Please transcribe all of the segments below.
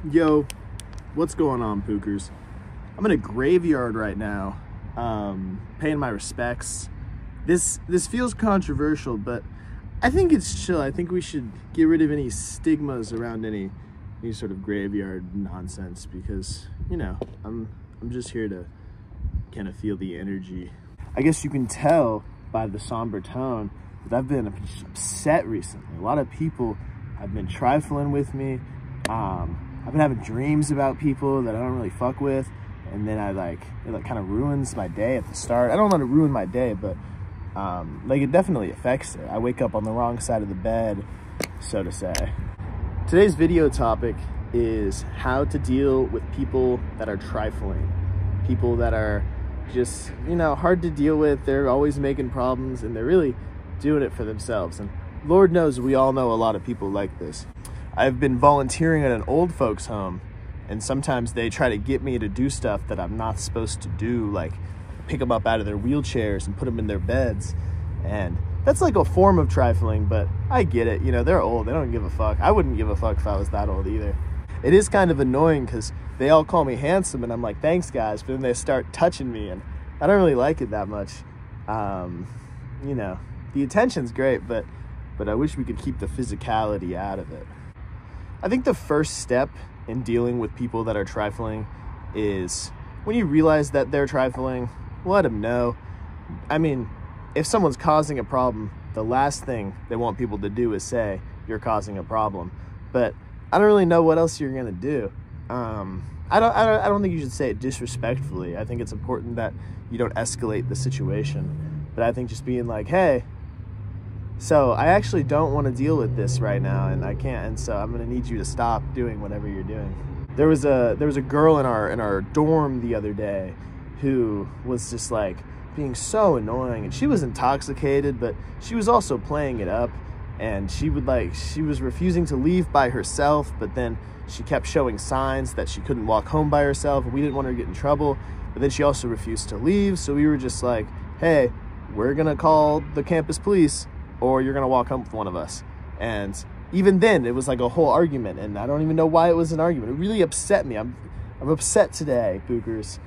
Yo, what's going on, pookers? I'm in a graveyard right now, paying my respects. This feels controversial, but I think it's chill. I think we should get rid of any stigmas around any sort of graveyard nonsense because, you know, I'm just here to kind of feel the energy. I guess you can tell by the somber tone that I've been upset recently. A lot of people have been trifling with me. I've been having dreams about people that I don't really fuck with, and then it kind of ruins my day at the start. I don't let it ruin my day, but it definitely affects it. I wake up on the wrong side of the bed, so to say. Today's video topic is how to deal with people that are trifling, people that are just, you know, hard to deal with. They're always making problems, and they're really doing it for themselves. And Lord knows we all know a lot of people like this. I've been volunteering at an old folks home, and sometimes they try to get me to do stuff that I'm not supposed to do, like pick them up out of their wheelchairs and put them in their beds. And that's like a form of trifling, but I get it. You know, they're old. They don't give a fuck. I wouldn't give a fuck if I was that old either. It is kind of annoying because they all call me handsome, and I'm like, thanks, guys. But then they start touching me, and I don't really like it that much. You know, the attention's great, but I wish we could keep the physicality out of it. I think the first step in dealing with people that are trifling is when you realize that they're trifling, let them know. I mean, if someone's causing a problem, the last thing they want people to do is say, you're causing a problem. But I don't really know what else you're gonna do. I don't think you should say it disrespectfully. I think it's important that you don't escalate the situation. But I think just being like, hey, so I actually don't want to deal with this right now, and I can't, and so I'm gonna need you to stop doing whatever you're doing. There was a girl in our dorm the other day who was just like being so annoying, and she was intoxicated, but she was also playing it up, and she was refusing to leave by herself, but then she kept showing signs that she couldn't walk home by herself, and we didn't want her to get in trouble. But then she also refused to leave, so we were just like, hey, we're gonna call the campus police, or you're gonna walk home with one of us. And even then, it was like a whole argument, and I don't even know why it was an argument. It really upset me. I'm upset today, bookers.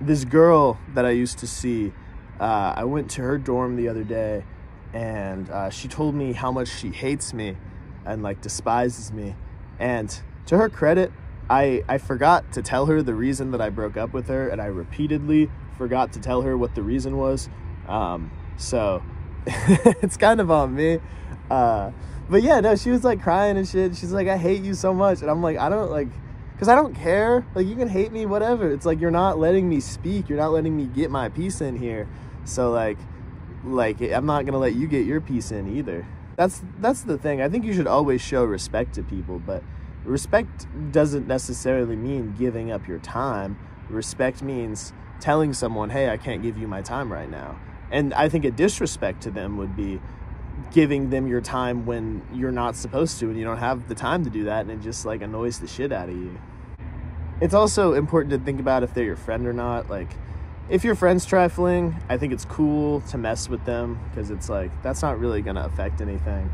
This girl that I used to see, I went to her dorm the other day, and she told me how much she hates me and like despises me. And to her credit, I forgot to tell her the reason that I broke up with her, and I repeatedly forgot to tell her what the reason was. So it's kind of on me. But yeah, no, she was like crying and shit. She's like, I hate you so much. And I'm like, I don't like, because I don't care. Like, you can hate me, whatever. It's like, you're not letting me speak. You're not letting me get my piece in here. So like I'm not going to let you get your piece in either. That's the thing. I think you should always show respect to people, but respect doesn't necessarily mean giving up your time. Respect means telling someone, hey, I can't give you my time right now. And I think a disrespect to them would be giving them your time when you're not supposed to, and you don't have the time to do that, and it just like annoys the shit out of you. It's also important to think about if they're your friend or not. Like, if your friend's trifling, I think it's cool to mess with them, because it's like, that's not really gonna affect anything.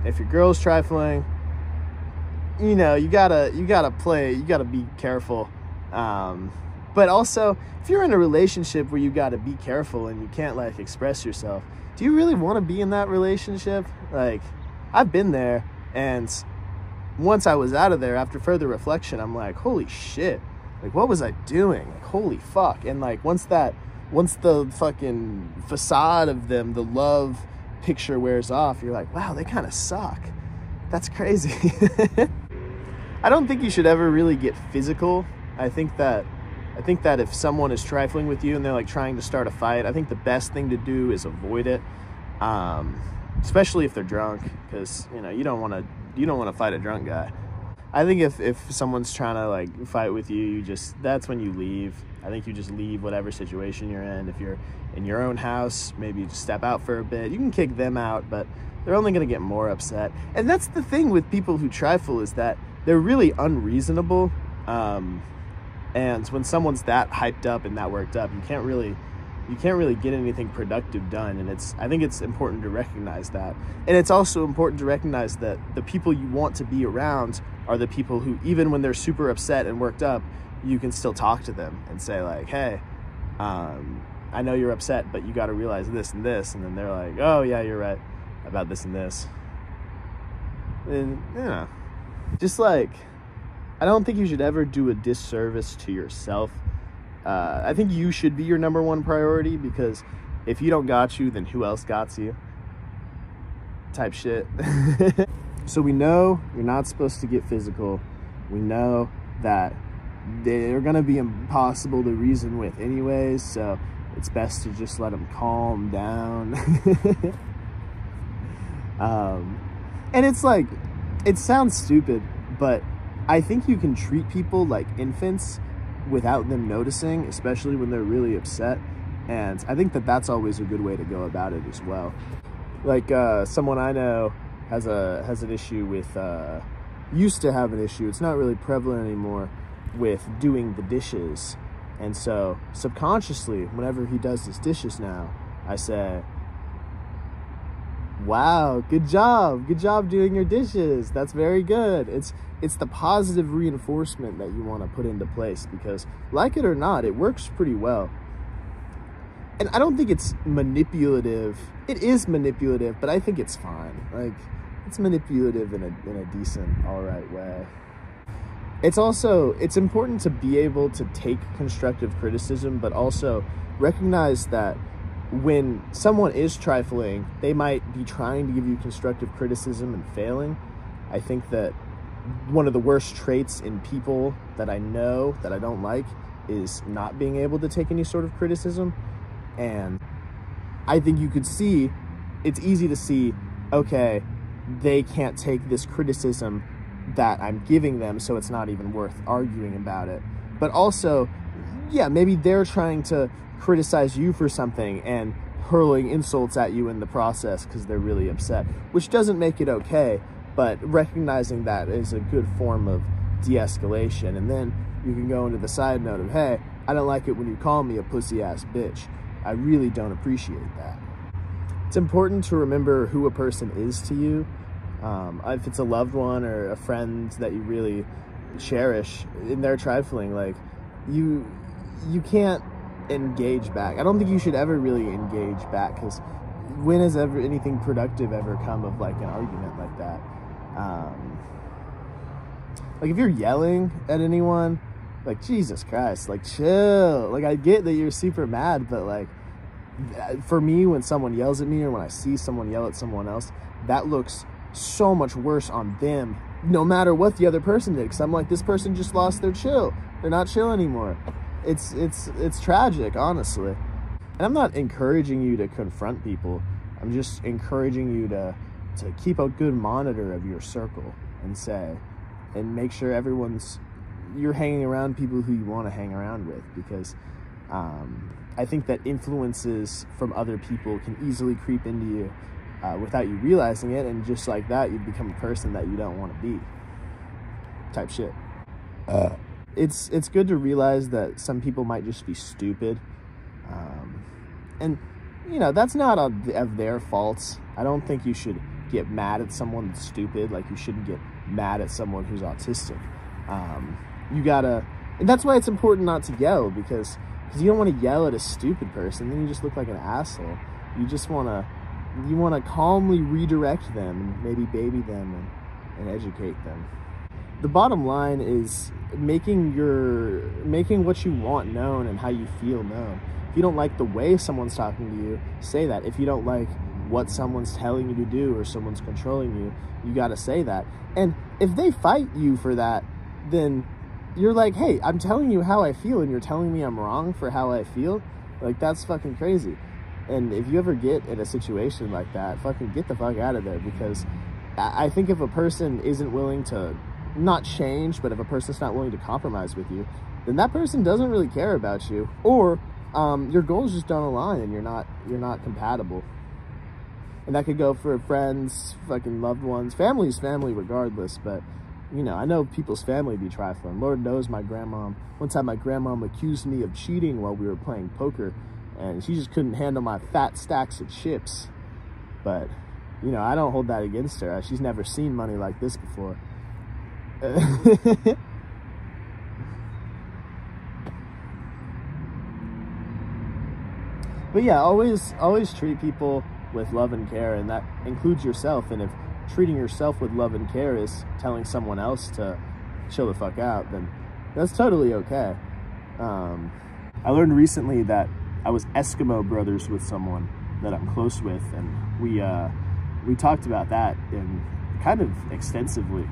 If your girl's trifling, you know, you gotta be careful. But also, if you're in a relationship where you gotta be careful and you can't like express yourself, do you really want to be in that relationship? Like, I've been there, and once I was out of there, after further reflection, I'm like, holy shit, like, what was I doing? Like, holy fuck. And like, once the fucking facade of them, the love picture wears off, you're like, wow, they kind of suck. That's crazy. I don't think you should ever really get physical. I think that if someone is trifling with you and they're like trying to start a fight, I think the best thing to do is avoid it, especially if they're drunk, because you know you don't want to fight a drunk guy. I think if someone's trying to like fight with you, that's when you leave. I think you just leave whatever situation you're in. If you're in your own house, maybe you just step out for a bit. You can kick them out, but they're only going to get more upset. And that's the thing with people who trifle, is that they're really unreasonable. And when someone's that hyped up and that worked up, you can't really get anything productive done. And I think it's important to recognize that. And it's also important to recognize that the people you want to be around are the people who, even when they're super upset and worked up, you can still talk to them and say like, hey, I know you're upset, but you got to realize this and this. And then they're like, oh yeah, you're right about this and this. And just like, I don't think you should ever do a disservice to yourself. I think you should be your number one priority, because if you don't got you, then who else got you? Type shit. So we know you're not supposed to get physical. We know that they're gonna be impossible to reason with anyways, so it's best to just let them calm down. And it's like, it sounds stupid, but I think you can treat people like infants without them noticing, especially when they're really upset. And I think that that's always a good way to go about it as well. Like someone I know has an issue with, used to have an issue, it's not really prevalent anymore, with doing the dishes. And so subconsciously, whenever he does his dishes now, I say, wow, good job doing your dishes, that's very good. It's the positive reinforcement that you want to put into place, because like it or not, it works pretty well. And I don't think it's manipulative. It is manipulative, but I think it's fine. Like, it's manipulative in a decent, all right way. It's important to be able to take constructive criticism, but also recognize that when someone is trifling, they might be trying to give you constructive criticism and failing. I think that one of the worst traits in people that I know that I don't like is not being able to take any sort of criticism. And I think you could see, it's easy to see, okay, they can't take this criticism that I'm giving them, so it's not even worth arguing about it. But also, yeah, maybe they're trying to criticize you for something and hurling insults at you in the process because they're really upset, which doesn't make it okay, but recognizing that is a good form of de-escalation. And then you can go into the side note of, hey, I don't like it when you call me a pussy-ass bitch. I really don't appreciate that. It's important to remember who a person is to you. If it's a loved one or a friend that you really cherish in their trifling, like, you can't engage back. I don't think you should ever really engage back, because when has ever anything productive ever come of like an argument like that? Like, if you're yelling at anyone, like, Jesus Christ, like, chill. Like, I get that you're super mad, but like, for me, when someone yells at me or when I see someone yell at someone else, that looks so much worse on them, no matter what the other person did, because I'm like, this person just lost their chill. They're not chill anymore. It's tragic, honestly. And I'm not encouraging you to confront people. I'm just encouraging you to keep a good monitor of your circle and make sure you're hanging around people who you want to hang around with, because I think that influences from other people can easily creep into you without you realizing it, and just like that, you become a person that you don't want to be, type shit. It's good to realize that some people might just be stupid, and you know, that's not of their faults. I don't think you should get mad at someone that's stupid, like you shouldn't get mad at someone who's autistic. And that's why it's important not to yell, because you don't want to yell at a stupid person, then you just look like an asshole. You want to calmly redirect them and maybe baby them and educate them. The bottom line is making what you want known and how you feel known. If you don't like the way someone's talking to you, say that. If you don't like what someone's telling you to do or someone's controlling you, you got to say that. And if they fight you for that, then you're like, hey, I'm telling you how I feel and you're telling me I'm wrong for how I feel. Like, that's fucking crazy. And if you ever get in a situation like that, fucking get the fuck out of there, because I think if a person isn't willing to not change, but if a person's not willing to compromise with you, then that person doesn't really care about you, or your goals just don't align and you're not compatible. And that could go for friends, fucking loved ones. Family's family regardless, but you know, I know people's family be trifling. Lord knows my grandmom. One time my grandmom accused me of cheating while we were playing poker, and she just couldn't handle my fat stacks of chips. But, you know, I don't hold that against her. She's never seen money like this before. But yeah, always treat people with love and care, and that includes yourself. And if treating yourself with love and care is telling someone else to chill the fuck out, then that's totally okay. I learned recently that I was Eskimo brothers with someone that I'm close with, and we talked about that in kind of extensively,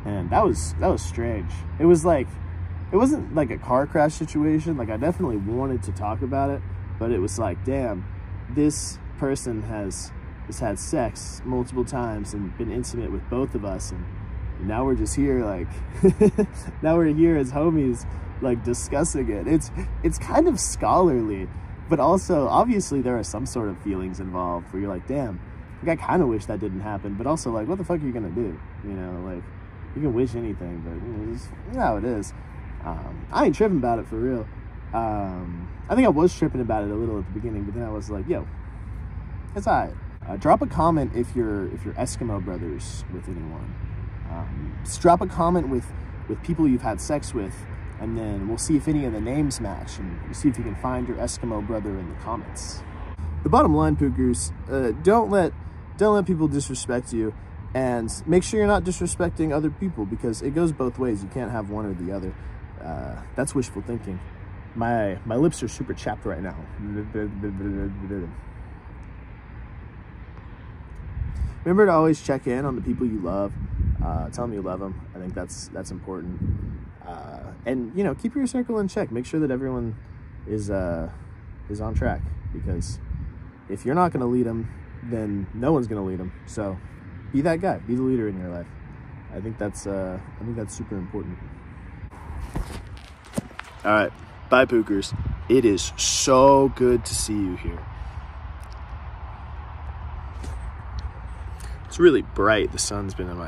and that was strange. It wasn't like a car crash situation. Like, I definitely wanted to talk about it, but it was like, damn, this person has had sex multiple times and been intimate with both of us, and now we're just here, like, now we're here as homies, like, discussing it. It's kind of scholarly, but also, obviously, there are some sort of feelings involved where you're like, damn, like, I kind of wish that didn't happen, but also, like, what the fuck are you gonna do? You know, like, you can wish anything, but, you know, it's how it is. I ain't tripping about it for real. I think I was tripping about it a little at the beginning, but then I was like, yo, it's all right. Drop a comment if you're Eskimo brothers with anyone. Just drop a comment with people you've had sex with, and then we'll see if any of the names match, and we'll see if you can find your Eskimo brother in the comments. The bottom line, Pookers, don't let people disrespect you, and make sure you're not disrespecting other people, because it goes both ways. You can't have one or the other. That's wishful thinking. My lips are super chapped right now. Remember to always check in on the people you love. Tell them you love them. I think that's important. And, you know, keep your circle in check. Make sure that everyone is on track, because if you're not going to lead them, then no one's going to lead them. So be that guy. Be the leader in your life. I think that's super important. All right. Bye, Pookers. It is so good to see you here. It's really bright. The sun's been in my